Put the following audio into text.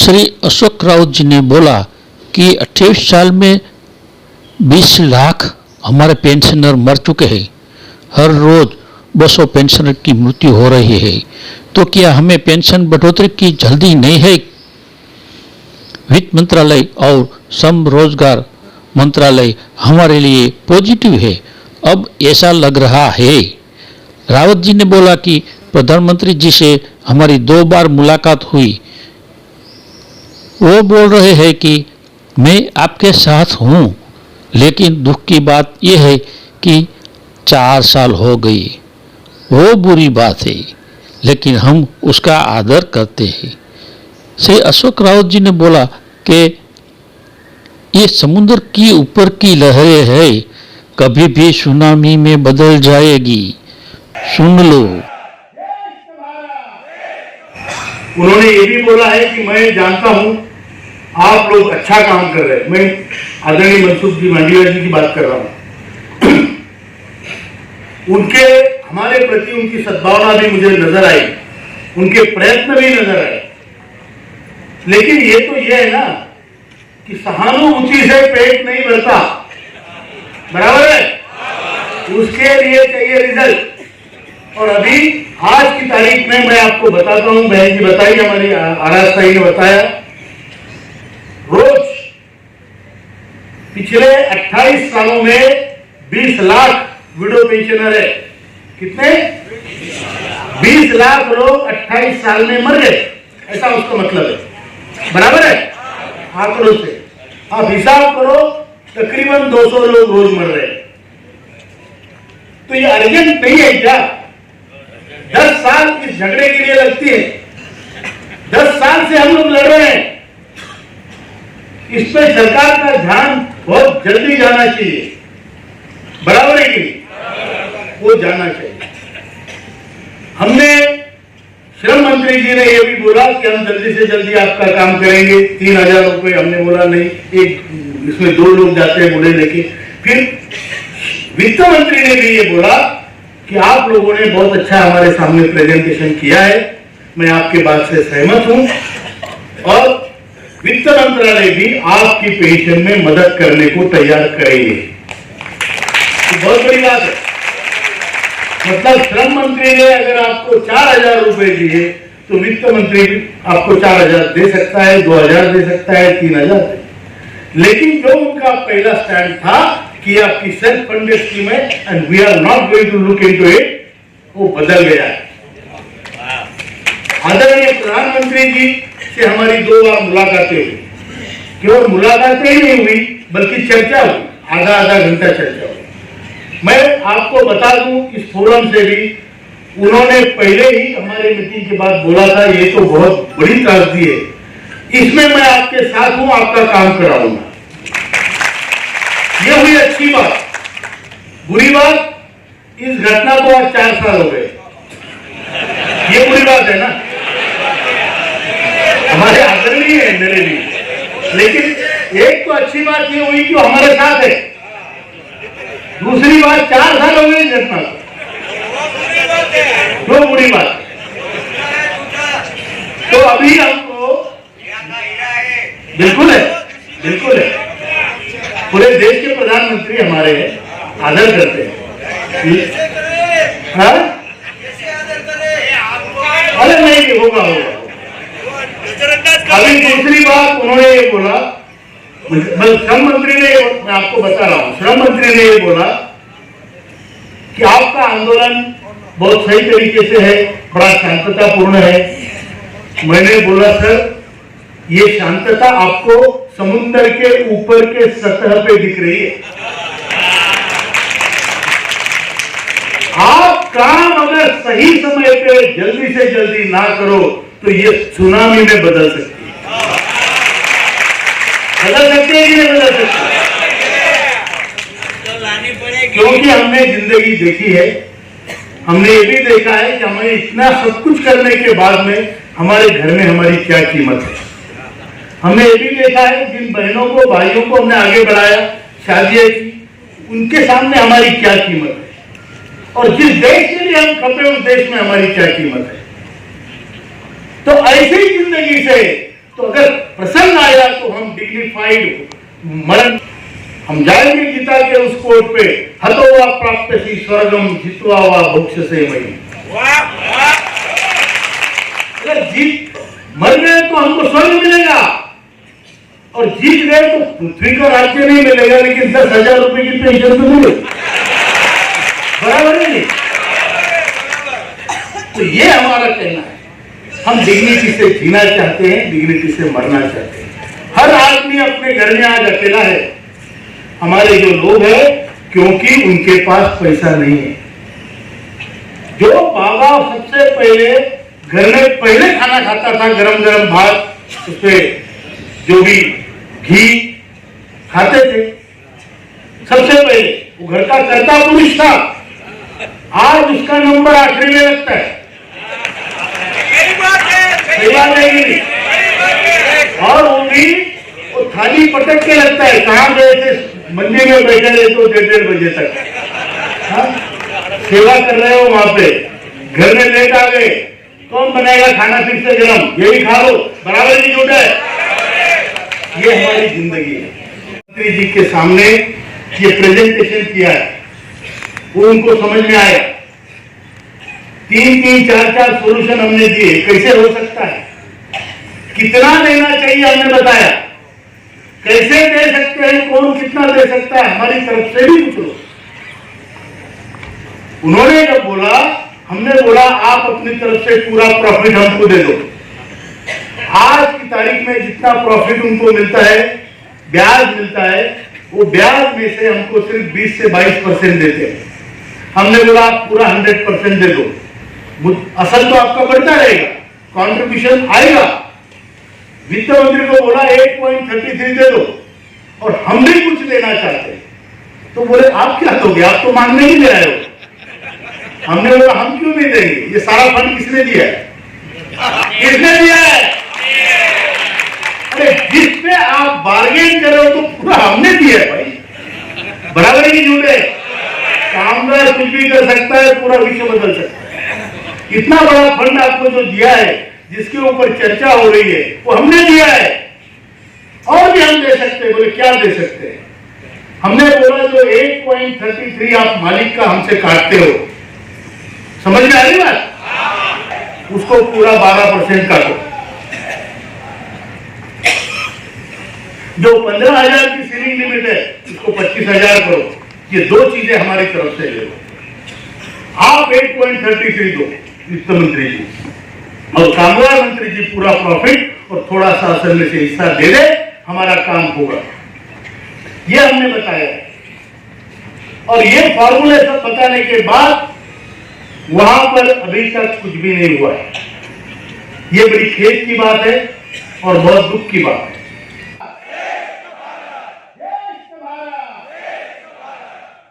श्री अशोक राउत जी ने बोला कि 28 साल में 20 लाख हमारे पेंशनर मर चुके हैं, हर रोज 200 पेंशनर की मृत्यु हो रही है, तो क्या हमें पेंशन बढ़ोतरी की जल्दी नहीं है? वित्त मंत्रालय और श्रम रोजगार मंत्रालय हमारे लिए पॉजिटिव है, अब ऐसा लग रहा है। रावत जी ने बोला कि प्रधानमंत्री जी से हमारी 2 बार मुलाकात हुई, वो बोल रहे हैं कि मैं आपके साथ हूँ, लेकिन दुख की बात यह है कि 4 साल हो गई। वो बुरी बात है, लेकिन हम उसका आदर करते हैं। श्री अशोक राउत जी ने बोला कि ये समुद्र की ऊपर की लहरें हैं, कभी भी सुनामी में बदल जाएगी, सुन लो। उन्होंने ये भी बोला है कि मैं जानता हूं आप लोग अच्छा काम कर रहे हैं। मैं आदरणीय मनसुख जी मांडविया जी की बात कर रहा हूं। उनके हमारे प्रति उनकी सद्भावना भी मुझे नजर आई, उनके प्रयत्न भी नजर आए, लेकिन ये तो ये है ना कि सहानुभूति से पेट नहीं भरता, बराबर है? उसके लिए चाहिए रिजल्ट। और अभी आज की तारीख में मैं आपको बताता हूं, बहन जी बताई, हमारी आराधना ने बताया, रोज पिछले 28 सालों में 20 लाख विडो पेंशनर है। कितने? 20 लाख लोग 28 साल में मर गए, ऐसा उसका मतलब है, बराबर है? आंकड़ों से आप हिसाब करो, तकरीबन 200 लोग रोज मर रहे हैं। तो ये अर्जेंट नहीं है क्या? 10 साल इस झगड़े के लिए लगती है, 10 साल से हम लोग लड़ रहे हैं। इस पे सरकार का ध्यान बहुत जल्दी जाना चाहिए, बराबर है कि वो जाना चाहिए। हमने श्रम मंत्री जी ने यह भी बोला कि हम जल्दी से जल्दी आपका काम करेंगे। 3000 रुपए हमने बोला नहीं, एक इसमें 2 लोग जाते हैं बोले, लेकिन फिर वित्त मंत्री ने भी ये बोला कि आप लोगों ने बहुत अच्छा हमारे सामने प्रेजेंटेशन किया है, मैं आपके बात से सहमत हूं और वित्त मंत्रालय भी आपकी पेंशन में मदद करने को तैयार करेंगे। तो बहुत बड़ी बात है। मतलब श्रम मंत्री ने अगर आपको 4000 रुपए दिए तो वित्त मंत्री आपको 4000 दे सकता है, 2000 दे सकता है, 3000 दे। लेकिन जो उनका पहला स्टैंड था कि आपकी सेल्फ फंडेड स्कीम है and we are not going to look into it, वो बदल गया है। आदरणीय प्रधानमंत्री जी से हमारी 2 बार मुलाकातें हुई, केवल मुलाकातें ही नहीं हुई बल्कि चर्चा हुई, आधा घंटा चर्चा हुई। मैं आपको बता दूं, इस फोरम से भी उन्होंने पहले ही हमारे मीटिंग के बाद बोला था, ये तो बहुत बड़ी त्रासदी है, इसमें मैं आपके साथ हूं, आपका काम कराऊंगा। यह हुई अच्छी बात। बुरी बात, इस घटना को आज 4 साल हो गए, ये बुरी बात है ना, हमारे आदरणीय है मेरे लिए। लेकिन एक तो अच्छी बात ये हुई कि वो हमारे साथ है, दूसरी बात 4 साल हो गए घटना को, दो बुरी बात। तो अभी हमको बिल्कुल है, बिल्कुल है, पूरे देश के प्रधानमंत्री हमारे हैं, आदर करते हैं। हाँ? अरे नहीं, होगा होगा। अभी दूसरी बात उन्होंने ये बोला, श्रम मंत्री ने, मैं आपको बता रहा हूं, श्रम मंत्री ने ये बोला कि आपका आंदोलन बहुत सही तरीके से है, बड़ा शांततापूर्ण है। मैंने बोला सर, ये शांतता आपको समुद्र के ऊपर के सतह पे दिख रही है, आप काम अगर सही समय पे जल्दी से जल्दी ना करो तो ये सुनामी में बदल सकती है। बदल सकती है कि नहीं बदल सकती? क्योंकि हमने जिंदगी देखी है, हमने ये भी देखा है कि हमें इतना सब कुछ करने के बाद में हमारे घर में हमारी क्या कीमत है। हमने ये भी देखा है जिन बहनों को, भाइयों को हमने आगे बढ़ाया, शादियां की, उनके सामने हमारी क्या कीमत है, और जिस देश के लिए हम खपे उस देश में हमारी क्या कीमत है। तो ऐसी जिंदगी से तो अगर प्रसंग आया तो हम डिग्निफाइड मरण हम जाएंगे गीता के उस कोर्ट पे, हतो वा प्राप्त सी स्वर्गम जित्वा वा भोक्ष से मई। अगर जीत मर गए तो हमको स्वर्ग मिलेगा, और जीत गए तो पृथ्वी का राज्य नहीं मिलेगा, लेकिन 10,000 रुपए की पेंशन तो मिलेगी। बराबर है नहीं? तो ये हमारा कहना है, हम डिग्निटी से जीना चाहते हैं, डिग्निटी से मरना चाहते हैं। हर आदमी अपने घर में आज अकेला है, हमारे जो लोग हैं, क्योंकि उनके पास पैसा नहीं है। जो बाबा सबसे पहले घर में पहले खाना खाता था, गरम गरम भात, उसपे जो भी घी खाते थे, सबसे पहले वो घर का कर्ता पुरुष था। आज उसका नंबर आखिरी में लगता है, सही बात है कि नहीं? और वो भी वो थाली पटक के लगता है, कहाँ गए थे, मंदिर में बैठे रहे तो 1:30 बजे तक। हाँ? सेवा कर रहे हो वहां पे, घर में लेट आ गए, कौन बनाएगा खाना फिर से गरम, ये भी खा लो, बराबर की झूठ है। ये हमारी जिंदगी है। मंत्री जी के सामने ये प्रेजेंटेशन किया है, वो उनको समझ में आया। 3-3, 4-4 सोल्यूशन हमने दिए, कैसे हो सकता है, कितना देना चाहिए हमने बताया, कैसे दे सकते हैं, कौन कितना दे सकता है, हमारी तरफ से भी पूछ लो। उन्होंने जब बोला, हमने बोला आप अपनी तरफ से पूरा प्रॉफिट हमको दे दो। आज की तारीख में जितना प्रॉफिट उनको मिलता है, ब्याज मिलता है, वो ब्याज में से हमको सिर्फ 20 से 22% देते हैं। हमने बोला आप पूरा 100% दे दो, असल तो आपका बढ़ता रहेगा, कंट्रीब्यूशन आएगा। वित्त मंत्री को बोला 8.33 दे दो, और हम भी कुछ देना चाहते हैं। तो बोले आप क्या दोगे, आप तो मांगने ही दे रहे हो। हमने बोला हम क्यों नहीं देंगे, ये सारा फंड किसने दिया है, किसने दिया है? अरे जिसपे आप बार्गेन कर रहे हो तो पूरा हमने दिया है भाई, बराबर ही झूठ है। कामगार कुछ भी कर सकता है, पूरा विश्व बदल सकता है। इतना बड़ा फंड आपको जो दिया है, जिसके ऊपर चर्चा हो रही है, वो हमने दिया है, और भी हम दे सकते हैं। बोले क्या दे सकते हैं? हमने बोला जो 8.33 आप मालिक का हमसे काटते हो, समझ में आ रही बात, उसको पूरा 12% काटो। जो 15,000 की सीलिंग लिमिट है, उसको 25,000 करो। ये दो चीजें हमारी तरफ से ले लो। आप 8.33 दो वित्त मंत्री जी, और कामगार मंत्री जी पूरा प्रॉफिट और थोड़ा सा असल में से हिस्सा दे दे, हमारा काम होगा। ये हमने बताया, और ये फॉर्मूले सब बताने के बाद वहां पर अभी तक कुछ भी नहीं हुआ है। ये बड़ी खेद की बात है और बहुत दुख की बात है।